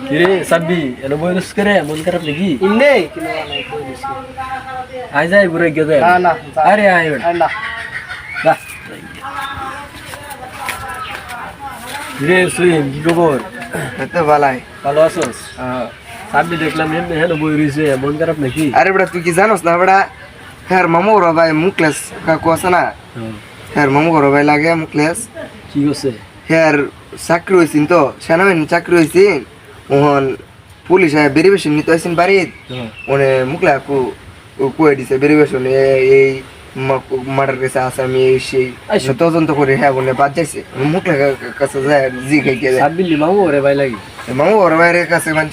কিরে সাব্বি এনে বইরস করে মন খারাপ নাকি ইন্নে কিনো নাই কই দিছি আই যাই ঘুরে গিয়ে যায় না না আরে আয় না বাহ রে সুইম কি খবর এত ভালাই ভালো আছোস সাব্বি দেখলাম এনে বই রইছে মন খারাপ নাকি আরে বেটা তুই কি জানোস না বেটা হ্যাঁ মামু ওর ভাই মুকলেস কাকু আছে না হ্যাঁ মামু ওর ভাই লাগে মুকলেস কি হচ্ছে হ্যাঁ চাকরি হয়েছিন তো সেনাবাহিনী চাকরি হয়েছিন ওহন পুলিশ বেরিবেশন নিতে আসছেন বাড়িত মানে মুকলা কুয়ে দিছে বেরিবেশন এই মার্ডার কেসে আসামি এই সেই তদন্ত করে হ্যাঁ বলে বাদ যাইছে মুকলা কাছে যায় জি খাইকে যায় সাব্বির মামু ওরে ভাই লাগি মামু ওর ভাইয়ের কাছে মানে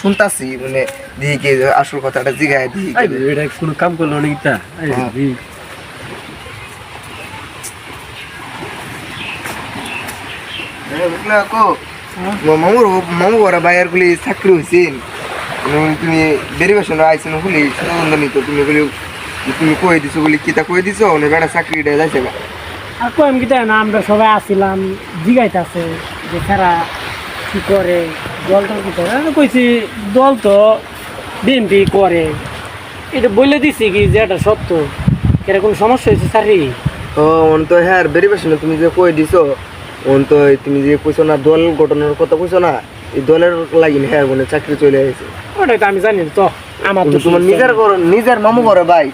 শুনতাছি মানে দিকে আসল কথাটা জিগায় দিকে এটা কোনো কাম করলো নাকি তা মামু ওরা বাইরের গুলি চাকরি হয়েছেন তুমি বেরিবেশন আইসেন বলি তদন্ত নিত তুমি বলি তুমি কয়ে দিছো বলি কিতা কয়ে দিছো বেড়া চাকরিটা যাইছে না আর কইম কি না আমরা সবাই আসিলাম জিগাইতাছে যে তারা কি করে দলটা কি করে আমি কইছি দল তো বিএনপি করে এটা বলে দিছি কি যে এটা সত্য এরকম সমস্যা হয়েছে স্যারি ও তো হ্যাঁ বেরিবেশন তুমি যে কয়ে দিছো তো তুমি যে কইছো না দল গঠনের কথা কইছো না এই দলের লাগিন হ্যাঁ মানে চাকরি চলে আসে ওটাই তো আমি জানি তো আমার তো তোমার নিজের মামু ঘরে ভাই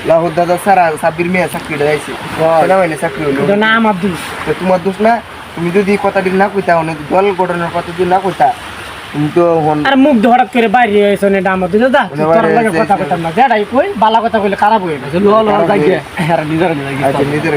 লাহুর দাদা সারা সাব্বির মেয়ে চাকরিটা যাইছে সেনাবাহিনী চাকরি হলো এটা না আমার দোষ তো তোমার দোষ না তুমি যদি কথাটি না কইতা দল গঠনের কথা যদি না কইতা তুমি তো আর মুখ হঠাৎ করে বাইরে এসে এটা আমার দোষ দা তোর লাগে কথা কইতাম না যেটাই কই বালা কথা কইলে খারাপ হয়ে গেছে লো লো যাই নিজের নিজের